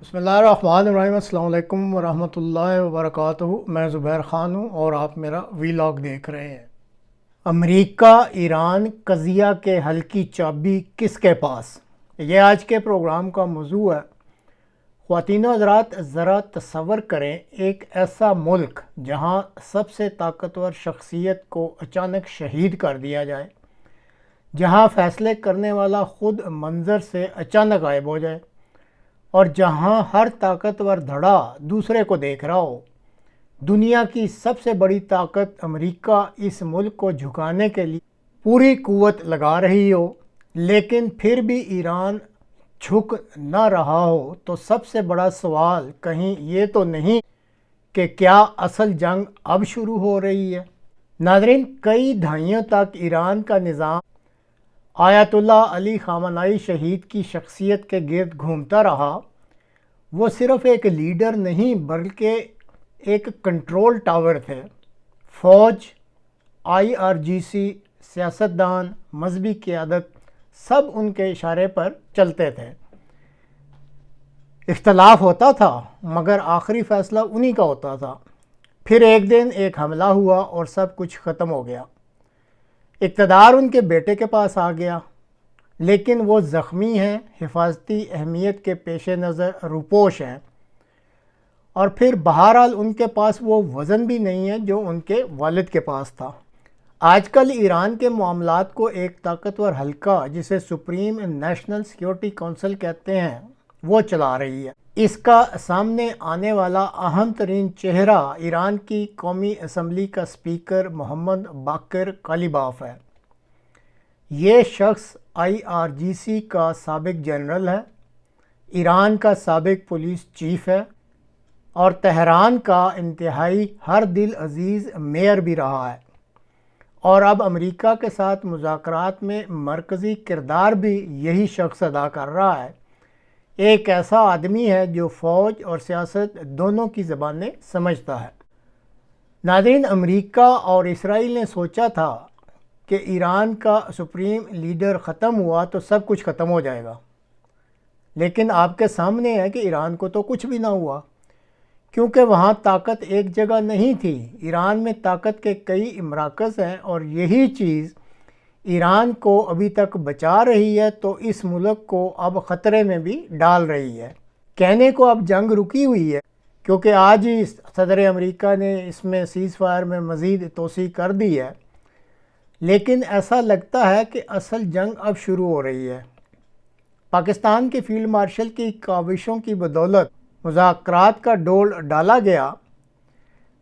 بسم اللہ الرحمن الرحیم۔ السلام علیکم ورحمۃ اللہ وبرکاتہ۔ میں زبیر خان ہوں اور آپ میرا ویلاگ دیکھ رہے ہیں۔ امریکہ ایران قضیہ کے حل کی چابی کس کے پاس؟ یہ آج کے پروگرام کا موضوع ہے۔ خواتین و حضرات، ذرا تصور کریں ایک ایسا ملک جہاں سب سے طاقتور شخصیت کو اچانک شہید کر دیا جائے، جہاں فیصلے کرنے والا خود منظر سے اچانک غائب ہو جائے، اور جہاں ہر طاقتور دھڑا دوسرے کو دیکھ رہا ہو۔ دنیا کی سب سے بڑی طاقت امریکہ اس ملک کو جھکانے کے لیے پوری قوت لگا رہی ہو، لیکن پھر بھی ایران جھک نہ رہا ہو، تو سب سے بڑا سوال کہیں یہ تو نہیں کہ کیا اصل جنگ اب شروع ہو رہی ہے؟ ناظرین، کئی دہائیوں تک ایران کا نظام آیت اللہ علی خامنائی شہید کی شخصیت کے گرد گھومتا رہا۔ وہ صرف ایک لیڈر نہیں بلکہ ایک کنٹرول ٹاور تھے۔ فوج، IRGC، سیاستدان، مذہبی قیادت، سب ان کے اشارے پر چلتے تھے۔ اختلاف ہوتا تھا مگر آخری فیصلہ انہی کا ہوتا تھا۔ پھر ایک دن ایک حملہ ہوا اور سب کچھ ختم ہو گیا۔ اقتدار ان کے بیٹے کے پاس آ گیا، لیکن وہ زخمی ہیں، حفاظتی اہمیت کے پیش نظر روپوش ہیں، اور پھر بہرحال ان کے پاس وہ وزن بھی نہیں ہے جو ان کے والد کے پاس تھا۔ آج کل ایران کے معاملات کو ایک طاقتور حلقہ جسے سپریم نیشنل سیکیورٹی کونسل کہتے ہیں وہ چلا رہی ہے۔ اس کا سامنے آنے والا اہم ترین چہرہ ایران کی قومی اسمبلی کا اسپیکر محمد باقر کالیباف ہے۔ یہ شخص IRGC کا سابق جنرل ہے، ایران کا سابق پولیس چیف ہے، اور تہران کا انتہائی ہر دل عزیز میئر بھی رہا ہے، اور اب امریکہ کے ساتھ مذاکرات میں مرکزی کردار بھی یہی شخص ادا کر رہا ہے۔ ایک ایسا آدمی ہے جو فوج اور سیاست دونوں کی زبانیں سمجھتا ہے۔ ناظرین، امریکہ اور اسرائیل نے سوچا تھا کہ ایران کا سپریم لیڈر ختم ہوا تو سب کچھ ختم ہو جائے گا، لیکن آپ کے سامنے ہے کہ ایران کو تو کچھ بھی نہ ہوا، کیونکہ وہاں طاقت ایک جگہ نہیں تھی۔ ایران میں طاقت کے کئی مراکز ہیں، اور یہی چیز ایران کو ابھی تک بچا رہی ہے، تو اس ملک کو اب خطرے میں بھی ڈال رہی ہے۔ کہنے کو اب جنگ رکی ہوئی ہے، کیونکہ آج ہی صدر امریکہ نے اس میں سیز فائر میں مزید توسیع کر دی ہے، لیکن ایسا لگتا ہے کہ اصل جنگ اب شروع ہو رہی ہے۔ پاکستان کے فیلڈ مارشل کی کاوشوں کی بدولت مذاکرات کا ڈول ڈالا گیا۔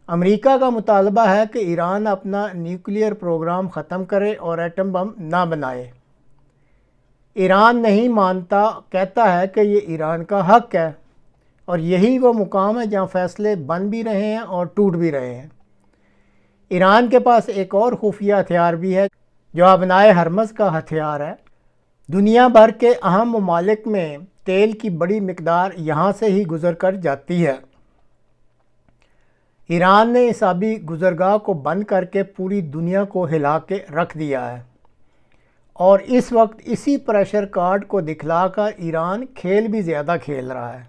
امریکہ کا مطالبہ ہے کہ ایران اپنا نیوکلیئر پروگرام ختم کرے اور ایٹم بم نہ بنائے۔ ایران نہیں مانتا، کہتا ہے کہ یہ ایران کا حق ہے، اور یہی وہ مقام ہے جہاں فیصلے بن بھی رہے ہیں اور ٹوٹ بھی رہے ہیں۔ ایران کے پاس ایک اور خفیہ ہتھیار بھی ہے جو ابنائے ہرمز کا ہتھیار ہے۔ دنیا بھر کے اہم ممالک میں تیل کی بڑی مقدار یہاں سے ہی گزر کر جاتی ہے۔ ایران نے اس آبی گزرگاہ کو بند کر کے پوری دنیا کو ہلا کے رکھ دیا ہے، اور اس وقت اسی پریشر کارڈ کو دکھلا کر ایران کھیل بھی زیادہ کھیل رہا ہے۔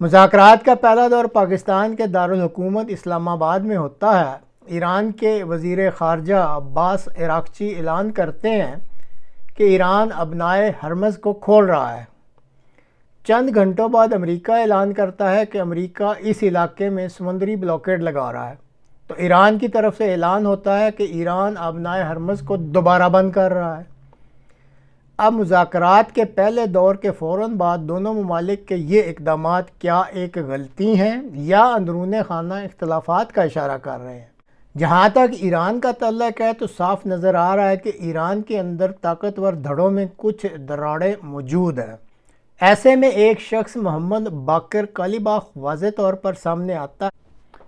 مذاکرات کا پہلا دور پاکستان کے دارالحکومت اسلام آباد میں ہوتا ہے۔ ایران کے وزیر خارجہ عباس عراقچی اعلان کرتے ہیں کہ ایران ابنائے ہرمز کو کھول رہا ہے۔ چند گھنٹوں بعد امریکہ اعلان کرتا ہے کہ امریکہ اس علاقے میں سمندری بلاکیڈ لگا رہا ہے، تو ایران کی طرف سے اعلان ہوتا ہے کہ ایران ابنائے ہرمز کو دوبارہ بند کر رہا ہے۔ اب مذاکرات کے پہلے دور کے فوراً بعد دونوں ممالک کے یہ اقدامات کیا ایک غلطی ہیں یا اندرون خانہ اختلافات کا اشارہ کر رہے ہیں؟ جہاں تک ایران کا تعلق ہے تو صاف نظر آ رہا ہے کہ ایران کے اندر طاقتور دھڑوں میں کچھ دراڑیں موجود ہیں۔ ایسے میں ایک شخص محمد باقر کالیباف واضح طور پر سامنے آتا ہے،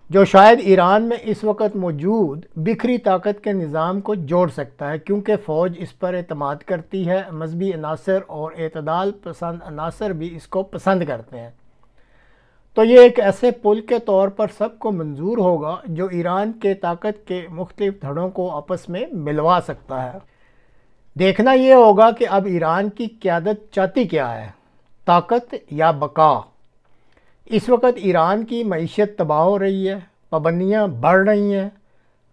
جو شاید ایران میں اس وقت موجود بکھری طاقت کے نظام کو جوڑ سکتا ہے، کیونکہ فوج اس پر اعتماد کرتی ہے، مذہبی عناصر اور اعتدال پسند عناصر بھی اس کو پسند کرتے ہیں۔ تو یہ ایک ایسے پل کے طور پر سب کو منظور ہوگا جو ایران کے طاقت کے مختلف دھڑوں کو آپس میں ملوا سکتا ہے۔ دیکھنا یہ ہوگا کہ اب ایران کی قیادت چاہتی کیا ہے۔ طاقت یا بقا۔ اس وقت ایران کی معیشت تباہ ہو رہی ہے، پابندیاں بڑھ رہی ہیں،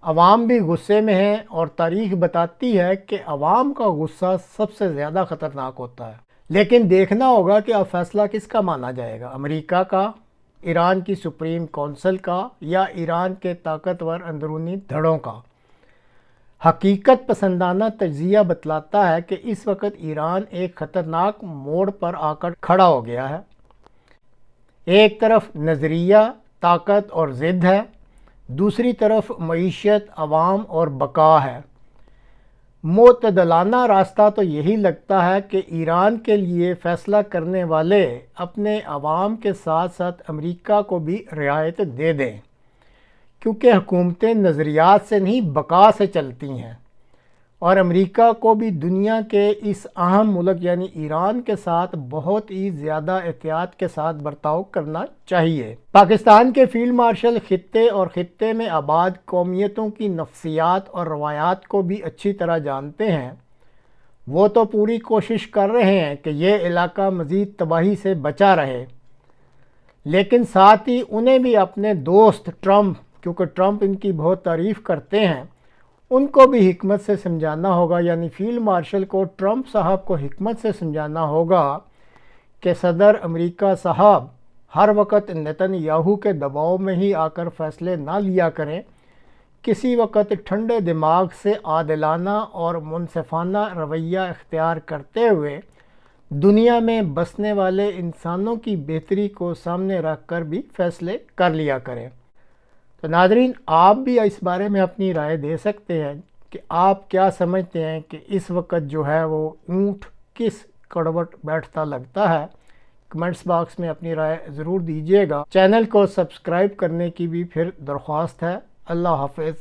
عوام بھی غصے میں ہیں، اور تاریخ بتاتی ہے کہ عوام کا غصہ سب سے زیادہ خطرناک ہوتا ہے۔ لیکن دیکھنا ہوگا کہ اب فیصلہ کس کا مانا جائے گا، امریکہ کا، ایران کی سپریم کونسل کا، یا ایران کے طاقتور اندرونی دھڑوں کا۔ حقیقت پسندانہ تجزیہ بتلاتا ہے کہ اس وقت ایران ایک خطرناک موڑ پر آ کر کھڑا ہو گیا ہے۔ ایک طرف نظریہ، طاقت اور ضد ہے، دوسری طرف معیشت، عوام اور بقا ہے۔ معتدلانہ راستہ تو یہی لگتا ہے کہ ایران کے لیے فیصلہ کرنے والے اپنے عوام کے ساتھ ساتھ امریکہ کو بھی رعایت دے دیں، کیونکہ حکومتیں نظریات سے نہیں بقا سے چلتی ہیں، اور امریکہ کو بھی دنیا کے اس اہم ملک یعنی ایران کے ساتھ بہت ہی زیادہ احتیاط کے ساتھ برتاؤ کرنا چاہیے۔ پاکستان کے فیلڈ مارشل خطے اور خطے میں آباد قومیتوں کی نفسیات اور روایات کو بھی اچھی طرح جانتے ہیں۔ وہ تو پوری کوشش کر رہے ہیں کہ یہ علاقہ مزید تباہی سے بچا رہے، لیکن ساتھ ہی انہیں بھی اپنے دوست ٹرمپ، کیونکہ ٹرمپ ان کی بہت تعریف کرتے ہیں، ان کو بھی حکمت سے سمجھانا ہوگا، یعنی فیلڈ مارشل کو ٹرمپ صاحب کو حکمت سے سمجھانا ہوگا کہ صدر امریکہ صاحب ہر وقت نیتن یاہو کے دباؤ میں ہی آ کر فیصلے نہ لیا کریں، کسی وقت ٹھنڈے دماغ سے عادلانہ اور منصفانہ رویہ اختیار کرتے ہوئے دنیا میں بسنے والے انسانوں کی بہتری کو سامنے رکھ کر بھی فیصلے کر لیا کریں۔ تو ناظرین، آپ بھی اس بارے میں اپنی رائے دے سکتے ہیں کہ آپ کیا سمجھتے ہیں کہ اس وقت جو ہے وہ اونٹ کس کڑوٹ بیٹھتا لگتا ہے۔ کمنٹس باکس میں اپنی رائے ضرور دیجیے گا۔ چینل کو سبسکرائب کرنے کی بھی پھر درخواست ہے۔ اللہ حافظ۔